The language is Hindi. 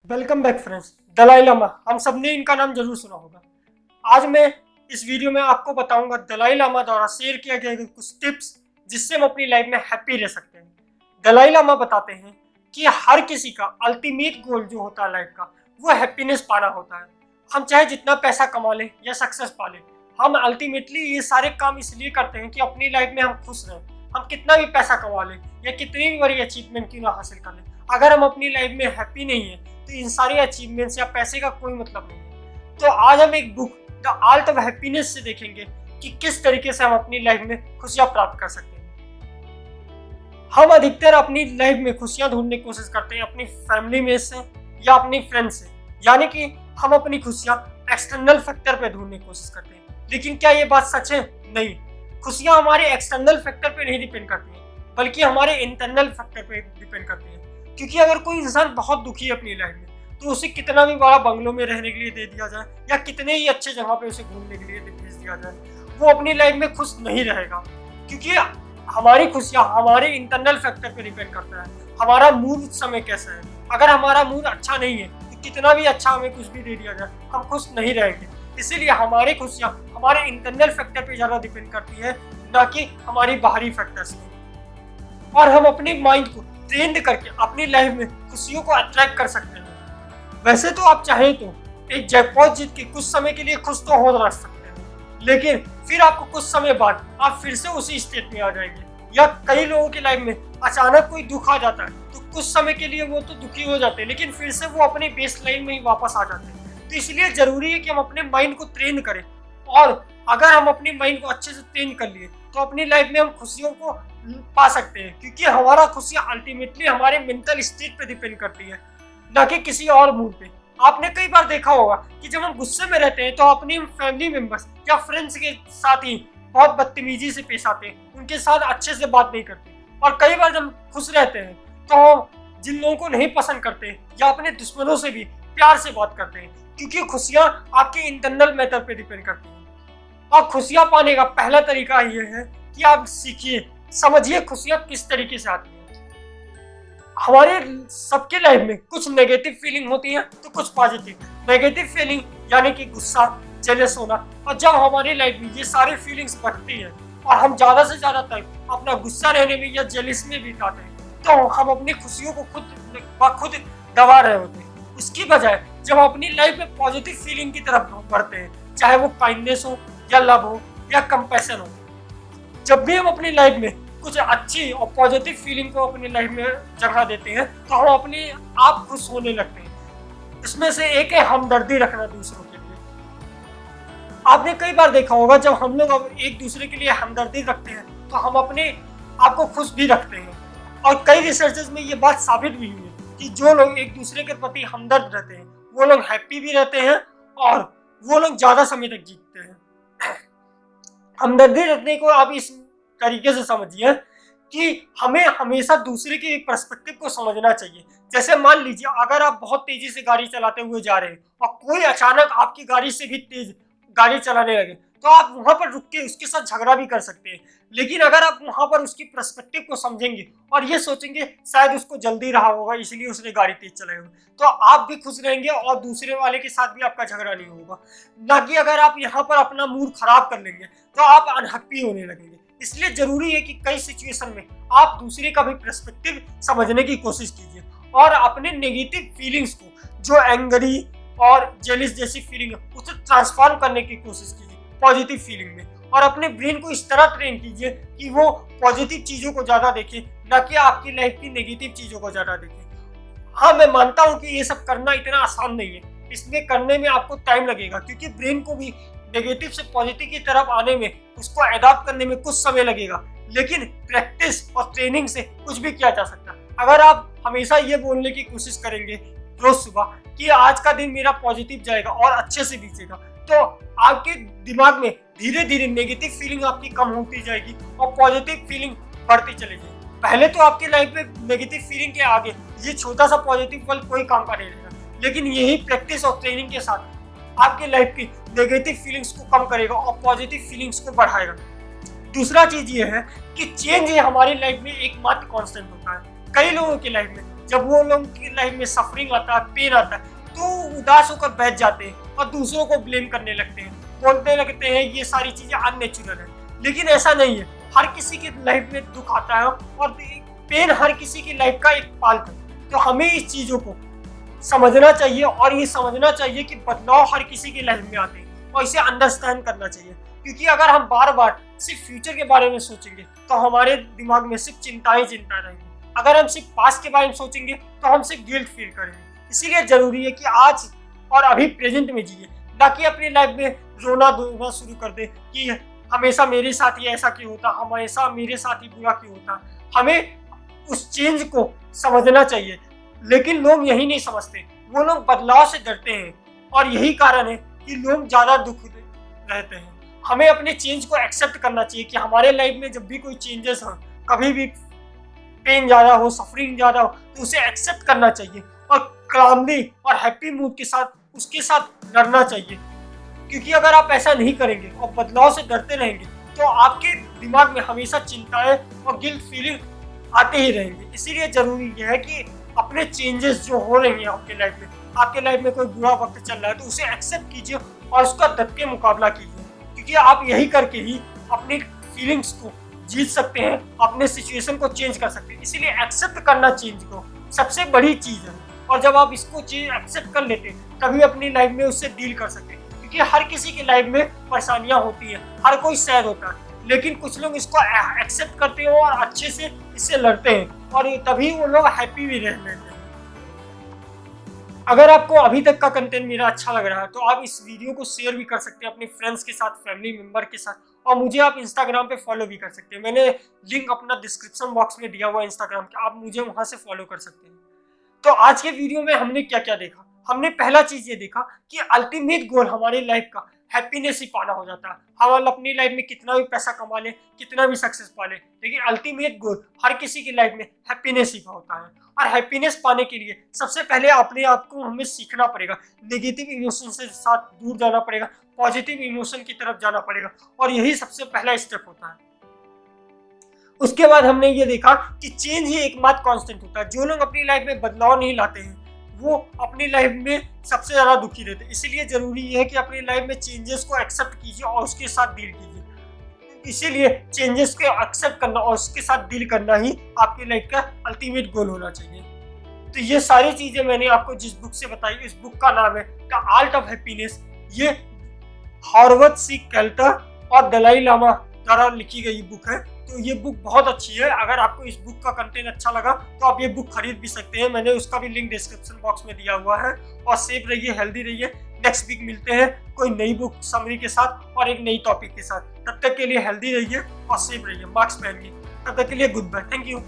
Welcome back friends. Dalai Lama, हम सब ने इनका नाम जरूर सुना होगा। आज मैं इस वीडियो में आपको बताऊंगा दलाई लामा द्वारा शेयर किया गया कुछ टिप्स जिससे हम अपनी लाइफ में हैप्पी रह सकते हैं। दलाई लामा बताते हैं कि हर किसी का अल्टीमेट गोल जो होता है लाइफ का, वो हैप्पीनेस पाना होता है। हम चाहे जितना पैसा कमा लें या सक्सेस पा लें, हम अल्टीमेटली ये सारे काम इसलिए करते हैं कि अपनी लाइफ में हम खुश रहें। हम कितना भी पैसा कमा लें या कितनी भी बड़ी अचीवमेंट क्यों ना हासिल कर लें, अगर हम अपनी लाइफ में हैप्पी नहीं है तो इन सारी अचीवमेंट्स या पैसे का कोई मतलब नहीं है। तो आज हम एक book the art of happiness से देखेंगे कि किस तरीके से हम अपनी लाइफ में खुशियां प्राप्त कर सकते हैं। हम अधिकतर अपनी लाइफ में खुशियां ढूंढने की कोशिश करते हैं अपनी फैमिली में से या अपनी फ्रेंड से, यानी कि हम अपनी खुशियां एक्सटर्नल फैक्टर पे ढूंढने की कोशिश करते हैं। लेकिन क्या ये बात सच है? नहीं, खुशियां हमारे एक्सटर्नल फैक्टर पे नहीं डिपेंड करती हैं, बल्कि हमारे इंटरनल फैक्टर पे डिपेंड करती है। क्योंकि अगर कोई इंसान बहुत दुखी है अपनी लाइफ में, तो उसे कितना भी बड़ा बंगलों में रहने के लिए दे दिया जाए या कितने ही अच्छे जगह पे उसे घूमने के लिए भेज दिया जाए, वो अपनी लाइफ में खुश नहीं रहेगा। क्योंकि हमारी खुशियाँ हमारे इंटरनल फैक्टर पे डिपेंड करता है। हमारा मूड उस समय कैसा है। अगर हमारा मूड अच्छा नहीं है तो कितना भी अच्छा हमें कुछ भी दे दिया जाए, हम खुश नहीं रहेंगे। इसीलिए हमारी खुशियाँ हमारे इंटरनल फैक्टर पे ज़्यादा डिपेंड करती है, ना कि हमारी बाहरी फैक्टर्स पे। और हम अपने माइंड को ट्रेंड करके अपनी लाइफ में खुशियों को अट्रैक्ट कर सकते हैं। वैसे तो आप चाहें तो एक जैकपॉट जीत के कुछ समय के लिए खुश तो हो रह सकते हैं, लेकिन फिर आपको कुछ समय बाद आप फिर से उसी स्टेट में आ जाएंगे। या कई लोगों की लाइफ में अचानक कोई दुख आ जाता है तो कुछ समय के लिए वो तो दुखी हो जाते हैं, लेकिन फिर से वो अपने बेस लाइन में ही वापस आ जाते हैं। तो इसलिए जरूरी है कि हम अपने माइंड को ट्रेन करें, और अगर हम अपने माइंड को अच्छे से ट्रेन कर लिए तो अपनी लाइफ में हम खुशियों को पा सकते हैं। क्योंकि हमारा खुशियाँ अल्टीमेटली हमारे मेंटल स्टेट पे डिपेंड करती है, ना कि किसी और मूड पे। आपने कई बार देखा होगा कि जब हम गुस्से में रहते हैं तो अपनी फैमिली मेंबर्स या फ्रेंड्स के साथ ही बहुत बदतमीजी से पेश आते हैं, उनके साथ अच्छे से बात नहीं करते। और कई बार जब खुश रहते हैं तो हम जिन लोगों को नहीं पसंद करते या अपने दुश्मनों से भी प्यार से बात करते हैं, क्योंकि खुशियाँ आपके इंटरनल मैटर पे डिपेंड करती हैं। और खुशियाँ पाने का पहला तरीका ये है कि आप सीखिए, समझिए खुशियाँ किस तरीके से आती हैं। हमारे सबके लाइफ में कुछ नेगेटिव फीलिंग होती है तो कुछ पॉजिटिव। नेगेटिव फीलिंग यानी कि गुस्सा, जेलस होना, और जब हमारी लाइफ में ये सारी फीलिंग्स बढ़ती हैं और हम ज़्यादा से ज़्यादा टाइम अपना गुस्सा रहने में या जेलस में बिताते हैं, तो हम अपनी खुशियों को खुद दबा रहे होते हैं। उसकी बजाय जब हम अपनी लाइफ में पॉजिटिव फीलिंग की तरफ बढ़ते हैं, चाहे वो काइंडनेस हो या लव हो या कंपैशन हो, जब भी हम अपनी लाइफ में कुछ अच्छी और पॉजिटिव फीलिंग को अपनी लाइफ में जगह देते हैं तो हम अपने आप खुश होने लगते हैं। इसमें से एक है हमदर्दी रखना दूसरों के लिए। आपने कई बार देखा होगा जब हम लोग एक दूसरे के लिए हमदर्दी रखते हैं तो हम अपने आप को खुश भी रखते हैं। और कई रिसर्चेस में ये बात साबित भी हुई है कि जो लोग एक दूसरे के प्रति हमदर्द रहते हैं वो लोग हैप्पी भी रहते हैं और वो लोग ज्यादा समय तक जीतते हैं। हमदर्दी रखने को आप इस तरीके से समझिए कि हमें हमेशा दूसरे के पर्सपेक्टिव को समझना चाहिए। जैसे मान लीजिए अगर आप बहुत तेजी से गाड़ी चलाते हुए जा रहे हैं और कोई अचानक आपकी गाड़ी से भी तेज गाड़ी चलाने लगे, तो आप वहां पर रुक के उसके साथ झगड़ा भी कर सकते हैं। लेकिन अगर आप वहां पर उसकी पर्सपेक्टिव को समझेंगे और ये सोचेंगे शायद उसको जल्दी रहा होगा इसलिए उसने गाड़ी तेज चलाई होगी, तो आप भी खुश रहेंगे और दूसरे वाले के साथ भी आपका झगड़ा नहीं होगा। ना कि अगर आप यहाँ पर अपना मूड खराब कर लेंगे तो आप अनहैप्पी होने लगेंगे। इसलिए जरूरी है कि कई सिचुएशन में आप दूसरे का भी पर्सपेक्टिव समझने की कोशिश कीजिए और अपने नेगेटिव फीलिंग्स को, जो एंग्री और जेलिस जैसी फीलिंग है, उसे ट्रांसफॉर्म करने की कोशिश कीजिए पॉजिटिव फीलिंग में। और अपने ब्रेन को इस तरह ट्रेन कीजिए कि वो पॉजिटिव चीजों को ज्यादा देखे, ना कि आपकी लाइफ की नेगेटिव चीजों को ज्यादा देखे। हाँ, मैं मानता हूँ कि ये सब करना इतना आसान नहीं है, इसमें करने में आपको टाइम लगेगा, क्योंकि ब्रेन को भी नेगेटिव से पॉजिटिव की तरफ आने में, उसको अडॉप्ट करने में कुछ समय लगेगा। लेकिन प्रैक्टिस और ट्रेनिंग से कुछ भी किया जा सकता है। अगर आप हमेशा ये बोलने की कोशिश करेंगे रोज सुबह कि आज का दिन मेरा पॉजिटिव जाएगा और अच्छे से बीतेगा, तो आपके दिमाग में धीरे धीरे नेगेटिव फीलिंग आपकी कम होती जाएगी और पॉजिटिव फीलिंग बढ़ती चली जाएगी। पहले तो आपकी लाइफ में नेगेटिव फीलिंग के आगे ये छोटा सा पॉजिटिव पल कोई काम का नहीं रहेगा, लेकिन यही प्रैक्टिस और ट्रेनिंग के साथ आपकी लाइफ की नेगेटिव फीलिंग्स को कम करेगा और पॉजिटिव फीलिंग्स को बढ़ाएगा। दूसरा चीज ये है कि चेंज हमारी लाइफ में एकमात्र कांस्टेंट होता है। कई लोगों की लाइफ में जब वो लोग की लाइफ में सफरिंग आता है, पेन आता है, तो उदास होकर बैठ जाते हैं और दूसरों को ब्लेम करने लगते हैं, बोलने लगते हैं ये सारी चीजें अननेचुरल है। लेकिन ऐसा नहीं है, हर किसी की लाइफ में दुख आता है और पेन हर किसी की लाइफ का एक पार्ट है। तो हमें इस चीजों को समझना चाहिए और ये समझना चाहिए कि बदलाव हर किसी की लाइफ में आते हैं और इसे अंडरस्टैंड करना चाहिए। क्योंकि अगर हम बार बार सिर्फ फ्यूचर के बारे में सोचेंगे तो हमारे दिमाग में सिर्फ चिंताएं रहेंगी। अगर हम सिर्फ पास्ट के बारे में सोचेंगे तो हम सिर्फ गिल्ट फील करेंगे। इसीलिए जरूरी है कि आज और अभी प्रेजेंट में जिए, ना कि अपनी लाइफ में रोना धोना शुरू कर दे कि हमेशा मेरे साथ ही ऐसा क्यों होता, हमेशा मेरे साथ ही बुरा क्यों होता। हमें उस चेंज को समझना चाहिए, लेकिन लोग यही नहीं समझते। वो लोग बदलाव से डरते हैं और यही कारण है कि लोग ज्यादा दुख रहते हैं। हमें अपने चेंज को एक्सेप्ट करना चाहिए कि हमारे लाइफ में जब भी कोई चेंजेस हो, कभी भी पेन ज्यादा हो, सफरिंग ज्यादा हो, तो उसे एक्सेप्ट करना चाहिए और क्लामली और हैप्पी मूड के साथ उसके साथ लड़ना चाहिए। क्योंकि अगर आप ऐसा नहीं करेंगे और बदलाव से डरते रहेंगे तो आपके दिमाग में हमेशा चिंताएं और गिल्ट फीलिंग आते ही रहेंगे। इसीलिए जरूरी यह है कि अपने चेंजेस जो हो रही हैं आपके लाइफ में कोई बुरा वक्त चल रहा है तो उसे एक्सेप्ट कीजिए और उसका डट के मुकाबला कीजिए। क्योंकि आप यही करके ही अपनी फीलिंग्स को जीत सकते हैं, अपने सिचुएशन को चेंज कर सकते हैं। इसीलिए एक्सेप्ट करना चेंज को सबसे बड़ी चीज़ है और जब आप इसको चेंज एक्सेप्ट कर लेते हैं तभी अपनी लाइफ में उससे डील कर सकते हैं। क्योंकि हर किसी की लाइफ में परेशानियां होती हैं, हर कोई सैड होता है, लेकिन कुछ लोग इसको एक्सेप्ट करते हैं और अच्छे से इससे लड़ते हैं और तभी वो लोग हैप्पी भी रह लेते हैं। अगर आपको अभी तक का कंटेंट मेरा अच्छा लग रहा है तो आप इस वीडियो को शेयर भी कर सकते हैं अपने फ्रेंड्स के साथ, फैमिली मेंबर के साथ, और मुझे आप इंस्टाग्राम पे फॉलो भी कर सकते हैं। मैंने लिंक अपना डिस्क्रिप्शन बॉक्स में दिया हुआ है इंस्टाग्राम का, आप मुझे वहां से फॉलो कर सकते हैं। तो आज के वीडियो में हमने क्या क्या देखा? हमने पहला चीज ये देखा कि अल्टीमेट गोल हमारी लाइफ का हैप्पीनेस ही पाना हो जाता है। हम अपनी लाइफ में कितना भी पैसा कमा ले, कितना भी सक्सेस पा ले, लेकिन अल्टीमेट गोल हर किसी की लाइफ में हैप्पीनेस ही होता है। और हैप्पीनेस पाने के लिए सबसे पहले अपने आप को हमें सीखना पड़ेगा, नेगेटिव इमोशन से साथ दूर जाना पड़ेगा, पॉजिटिव इमोशन की तरफ जाना पड़ेगा, और यही सबसे पहला स्टेप होता है। उसके बाद हमने ये देखा कि चेंज ही एकमात्र कांस्टेंट होता है। जो लोग अपनी लाइफ में बदलाव नहीं लाते हैं वो अपनी लाइफ में सबसे ज्यादा दुखी रहते हैं। इसीलिए जरूरी है कि अपनी लाइफ में चेंजेस को एक्सेप्ट कीजिए और उसके साथ डील कीजिए। इसीलिए चेंजेस को एक्सेप्ट करना और उसके साथ डील करना ही आपकी लाइफ का अल्टीमेट गोल होना चाहिए। तो ये सारी चीजें मैंने आपको जिस बुक से बताई, इस बुक का नाम है द आर्ट ऑफ हैप्पीनेस। ये हॉवर्ड सी केल्टर और दलाई लामा द्वारा लिखी गई बुक है। तो ये बुक बहुत अच्छी है। अगर आपको इस बुक का कंटेंट अच्छा लगा तो आप ये बुक खरीद भी सकते हैं। मैंने उसका भी लिंक डिस्क्रिप्शन बॉक्स में दिया हुआ है। और सेफ रहिए, हेल्दी रहिए। नेक्स्ट वीक मिलते हैं कोई नई बुक समरी के साथ और एक नई टॉपिक के साथ। तब तक के लिए हेल्दी रहिए और सेफ रहिए, मास्क पहनिए। तब तक के लिए गुड बाय, थैंक यू।